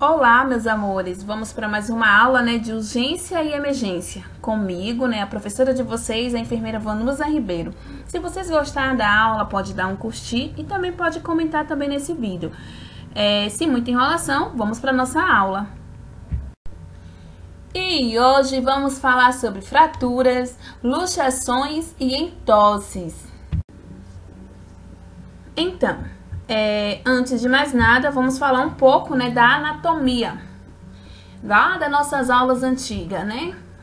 Olá, meus amores! Vamos para mais uma aula, de urgência e emergência. Comigo, a professora de vocês, a enfermeira Vanusa Ribeiro. Se vocês gostaram da aula, pode dar um curtir e também pode comentar também nesse vídeo. Sem muita enrolação, vamos para nossa aula. E hoje vamos falar sobre fraturas, luxações e entosses. Então, antes de mais nada, vamos falar um pouco, da anatomia, lá das nossas aulas antigas,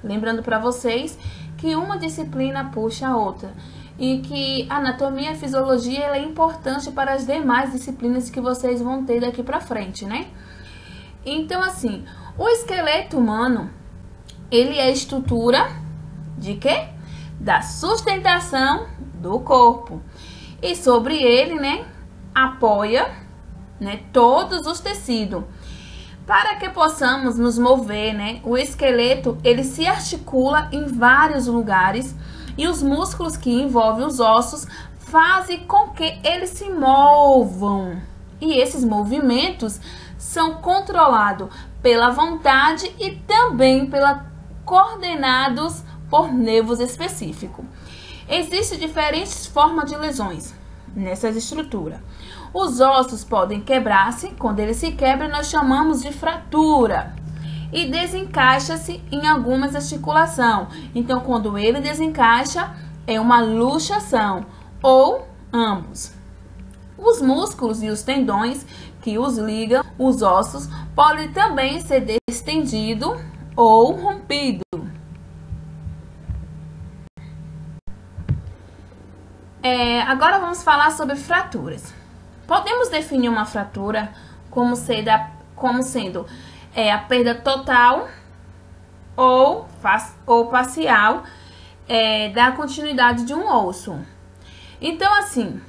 Lembrando para vocês que uma disciplina puxa a outra e que a anatomia e fisiologia é importante para as demais disciplinas que vocês vão ter daqui para frente, Então, assim, o esqueleto humano, ele é a estrutura de quê? Da sustentação do corpo. E sobre ele, apoia, todos os tecidos. Para que possamos nos mover, o esqueleto, ele se articula em vários lugares e os músculos que envolvem os ossos fazem com que eles se movam. E esses movimentos são controlados pela vontade e também coordenados por nervos específicos. Existem diferentes formas de lesões nessas estruturas. Os ossos podem quebrar-se. Quando ele se quebra, nós chamamos de fratura. E desencaixa-se em algumas articulações. Então, quando ele desencaixa, é uma luxação ou ambos. Os músculos e os tendões que os ligam, os ossos, podem também ser distendido ou rompido. Agora vamos falar sobre fraturas. Podemos definir uma fratura como sendo a perda total ou parcial da continuidade de um osso. Então, assim,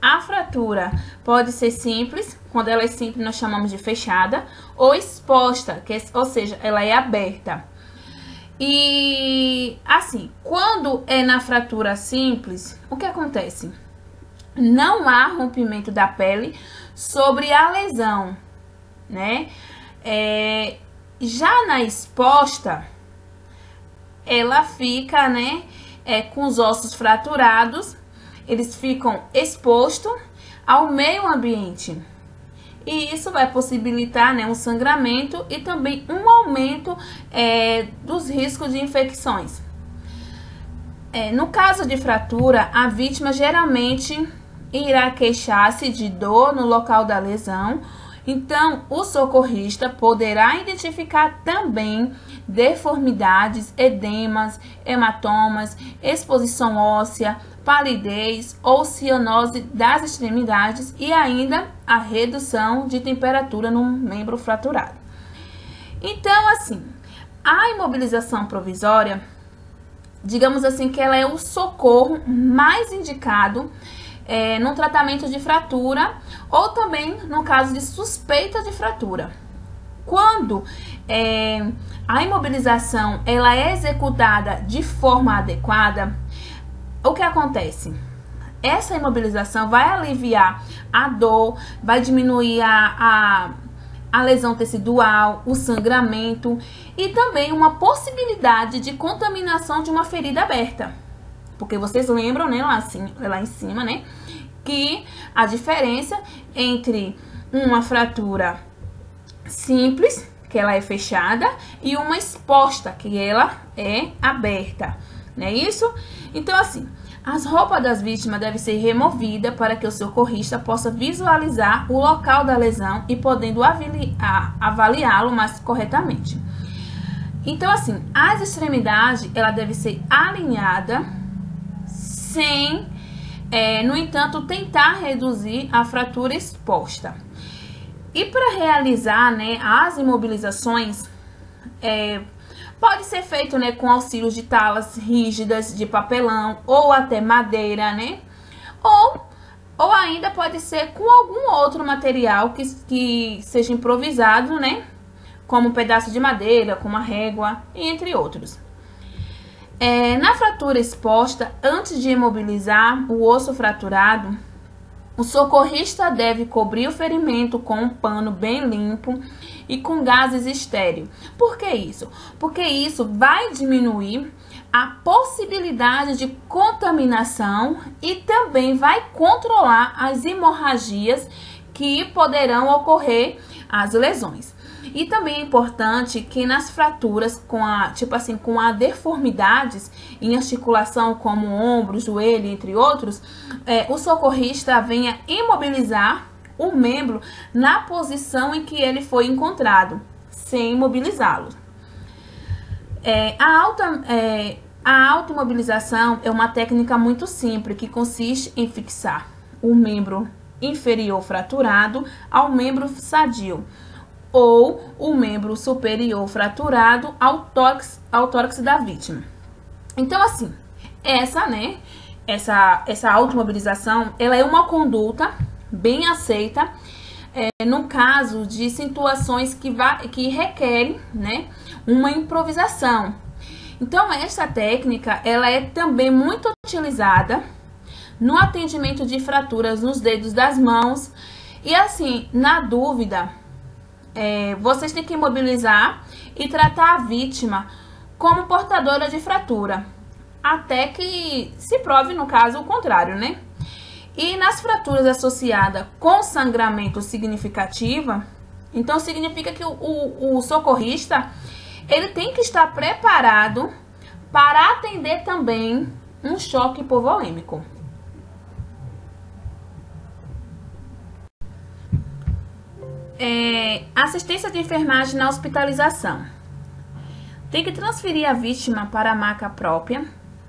a fratura pode ser simples. Quando ela é simples, nós chamamos de fechada, ou exposta, ou seja, ela é aberta. E assim, quando é na fratura simples, o que acontece? Não há rompimento da pele sobre a lesão, Já na exposta, ela fica, com os ossos fraturados, eles ficam expostos ao meio ambiente. E isso vai possibilitar, um sangramento e também um aumento dos riscos de infecções. No caso de fratura, a vítima geralmente irá queixar-se de dor no local da lesão. Então, o socorrista poderá identificar também deformidades, edemas, hematomas, exposição óssea, palidez ou cianose das extremidades e ainda a redução de temperatura no membro fraturado. Então, assim, a imobilização provisória, digamos assim que ela é o socorro mais indicado no tratamento de fratura ou também no caso de suspeita de fratura. Quando a imobilização ela é executada de forma adequada, o que acontece? Essa imobilização vai aliviar a dor, vai diminuir a lesão tecidual, o sangramento e também uma possibilidade de contaminação de uma ferida aberta. Porque vocês lembram, lá em cima, que a diferença entre uma fratura simples, que ela é fechada, e uma exposta, que ela é aberta, não é isso? Então, assim, as roupas das vítimas devem ser removidas para que o socorrista possa visualizar o local da lesão e podendo avaliá-lo mais corretamente. Então, assim, as extremidades, ela deve ser alinhada sem, no entanto, tentar reduzir a fratura exposta. E para realizar, as imobilizações, pode ser feito, com auxílio de talas rígidas de papelão ou até madeira, ou ainda pode ser com algum outro material que seja improvisado, como um pedaço de madeira, como uma régua, entre outros. Na fratura exposta, antes de imobilizar o osso fraturado, O socorrista deve cobrir o ferimento com um pano bem limpo e com gases estéril. Por que isso? Porque isso vai diminuir a possibilidade de contaminação e também vai controlar as hemorragias que poderão ocorrer as lesões. E também é importante que nas fraturas com a deformidades em articulação como ombro, joelho, entre outros, o socorrista venha imobilizar o membro na posição em que ele foi encontrado, sem imobilizá-lo. A autoimobilização é uma técnica muito simples que consiste em fixar o membro inferior fraturado ao membro sadio ou o membro superior fraturado ao tórax da vítima. Então, assim, essa automobilização, ela é uma conduta bem aceita no caso de situações que requerem, né, uma improvisação. Então, essa técnica, ela é também muito utilizada no atendimento de fraturas nos dedos das mãos. E assim, na dúvida, vocês têm que imobilizar e tratar a vítima como portadora de fratura, até que se prove, no caso, o contrário, né? E nas fraturas associadas com sangramento significativo, então significa que o socorrista, ele tem que estar preparado para atender também um choque hipovolêmico. Assistência de enfermagem na hospitalização. Tem que transferir a vítima para a maca própria,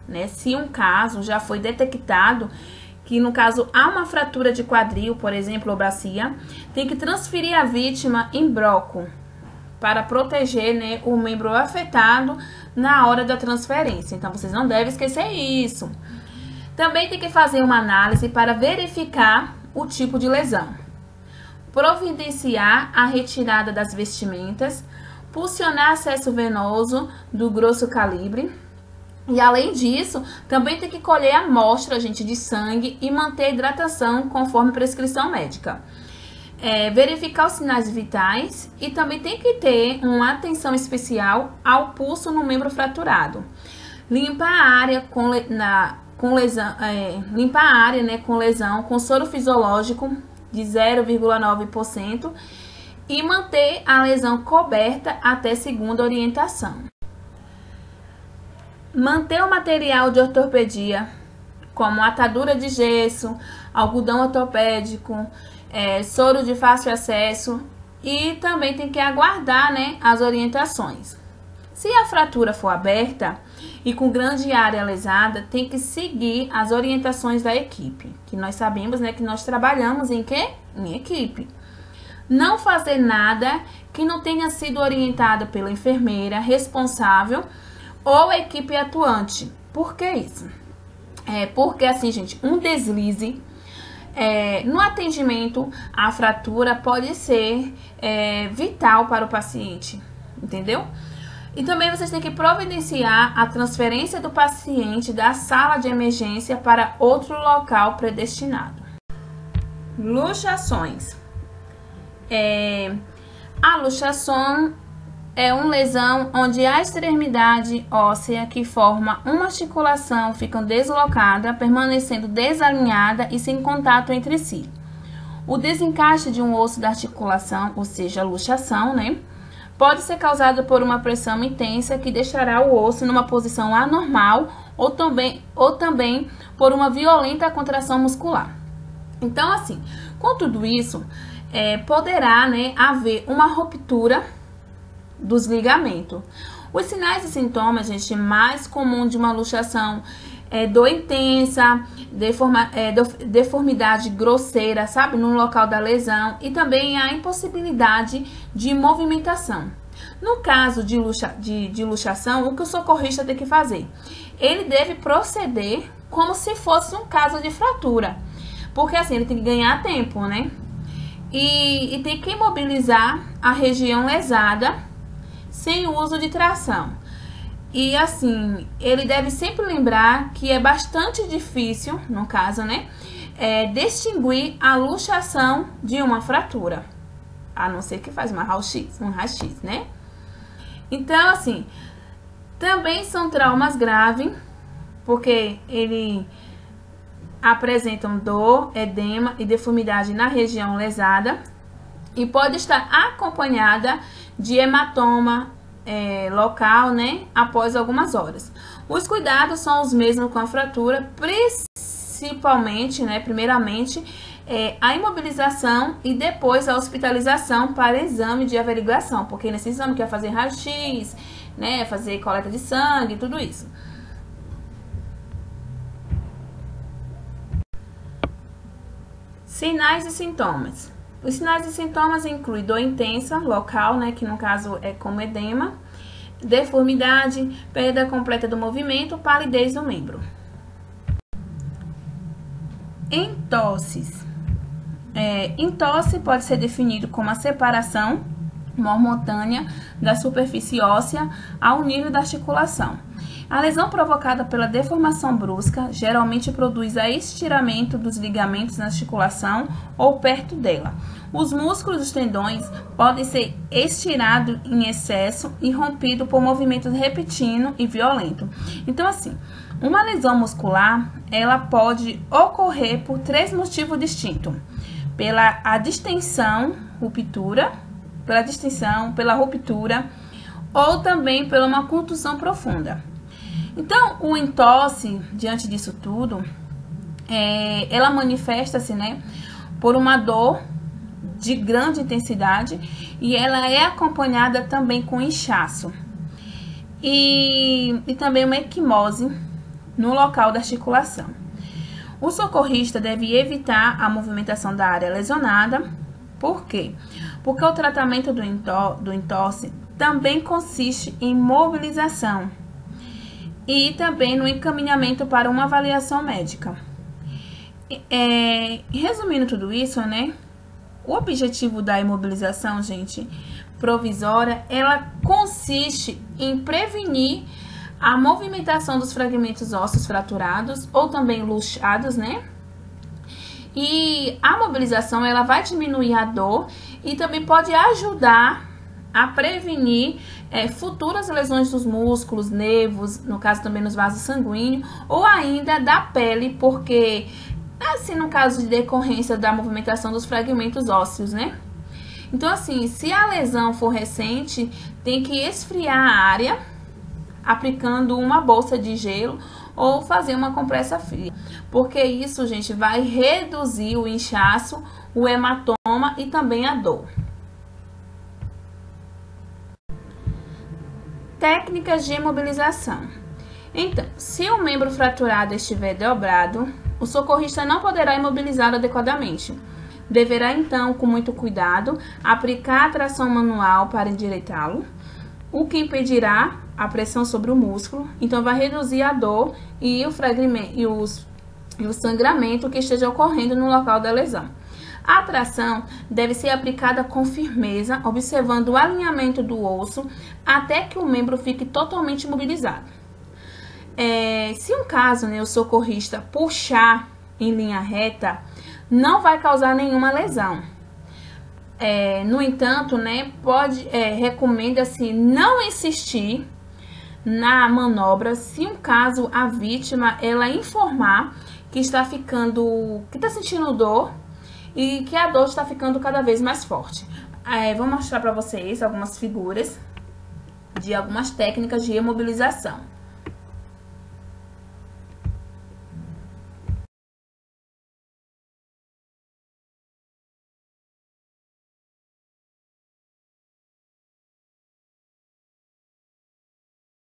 né? Se um caso já foi detectado, que no caso há uma fratura de quadril, por exemplo, ou bacia, tem que transferir a vítima em broco para proteger, né, o membro afetado na hora da transferência. Então, vocês não devem esquecer isso. Também tem que fazer uma análise para verificar o tipo de lesão. Providenciar a retirada das vestimentas, pulsionar acesso venoso do grosso calibre. E além disso, também tem que colher amostra, gente, de sangue e manter a hidratação conforme prescrição médica. Verificar os sinais vitais e também tem que ter uma atenção especial ao pulso no membro fraturado. Limpar a área com lesão com soro fisiológico de 0,9% e manter a lesão coberta até segunda orientação. Manter o material de ortopedia, como atadura de gesso, algodão ortopédico, soro de fácil acesso, e também tem que aguardar, né, as orientações. Se a fratura for aberta e com grande área lesada, tem que seguir as orientações da equipe, que nós sabemos, né, que nós trabalhamos em quê? Em equipe. Não fazer nada que não tenha sido orientado pela enfermeira responsável ou equipe atuante. Por que isso? Porque assim, gente, um deslize no atendimento à fratura pode ser vital para o paciente, entendeu? E também vocês têm que providenciar a transferência do paciente da sala de emergência para outro local predestinado. Luxações. A luxação é uma lesão onde a extremidade óssea que forma uma articulação fica deslocada, permanecendo desalinhada e sem contato entre si. O desencaixe de um osso da articulação, ou seja, a luxação, né, pode ser causado por uma pressão intensa que deixará o osso numa posição anormal ou também por uma violenta contração muscular. Então, assim, com tudo isso, poderá, né, haver uma ruptura dos ligamentos. Os sinais e sintomas, gente, mais comum de uma luxação dor intensa, deformidade grosseira, sabe, no local da lesão, e também a impossibilidade de movimentação. No caso de luxação, o que o socorrista tem que fazer? Ele deve proceder como se fosse um caso de fratura, porque assim, ele tem que ganhar tempo, né? E tem que imobilizar a região lesada sem uso de tração. E assim, ele deve sempre lembrar que é bastante difícil, no caso, né, distinguir a luxação de uma fratura, a não ser que faz um raio-x, né? Então, assim, também são traumas graves, porque ele apresentam dor, edema e deformidade na região lesada e pode estar acompanhada de hematoma local, né, após algumas horas. Os cuidados são os mesmos com a fratura, principalmente, né, primeiramente, a imobilização e depois a hospitalização para exame de averiguação, porque nesse exame quer fazer raio-x, né, fazer coleta de sangue, tudo isso. Sinais e sintomas. Os sinais e sintomas incluem dor intensa, local, né, que no caso é como edema, deformidade, perda completa do movimento, palidez do membro. Entosses. Entosse pode ser definido como a separação momentânea da superfície óssea ao nível da articulação. A lesão provocada pela deformação brusca geralmente produz a estiramento dos ligamentos na articulação ou perto dela. Os músculos dos tendões podem ser estirados em excesso e rompidos por movimentos repetidos e violentos. Então, assim, uma lesão muscular, ela pode ocorrer por 3 motivos distintos. Pela distensão, pela ruptura, ou também pela uma contusão profunda. Então, o entosse, diante disso tudo, ela manifesta-se, né, por uma dor de grande intensidade e ela é acompanhada também com inchaço e também uma equimose no local da articulação. O socorrista deve evitar a movimentação da área lesionada. Por quê? Porque o tratamento do entosse também consiste em mobilização e também no encaminhamento para uma avaliação médica. Resumindo tudo isso, né? O objetivo da imobilização, gente, provisória, ela consiste em prevenir a movimentação dos fragmentos ósseos fraturados ou também luxados, né? E a mobilização, ela vai diminuir a dor e também pode ajudar a prevenir futuras lesões dos músculos, nervos, no caso também nos vasos sanguíneos, ou ainda da pele, porque, assim, no caso de decorrência da movimentação dos fragmentos ósseos, né? Então, assim, se a lesão for recente, tem que esfriar a área, aplicando uma bolsa de gelo ou fazer uma compressa fria, porque isso, gente, vai reduzir o inchaço, o hematoma e também a dor. Técnicas de imobilização. Então, se o membro fraturado estiver dobrado, o socorrista não poderá imobilizá-lo adequadamente. Deverá, então, com muito cuidado, aplicar a tração manual para endireitá-lo, o que impedirá a pressão sobre o músculo, então vai reduzir a dor e o sangramento que esteja ocorrendo no local da lesão. A tração deve ser aplicada com firmeza, observando o alinhamento do osso até que o membro fique totalmente imobilizado. Se um caso, né, o socorrista puxar em linha reta, não vai causar nenhuma lesão. No entanto, né, recomenda-se não insistir na manobra se um caso a vítima ela informar que está sentindo dor e que a dor está ficando cada vez mais forte. Vou mostrar para vocês algumas figuras de algumas técnicas de imobilização.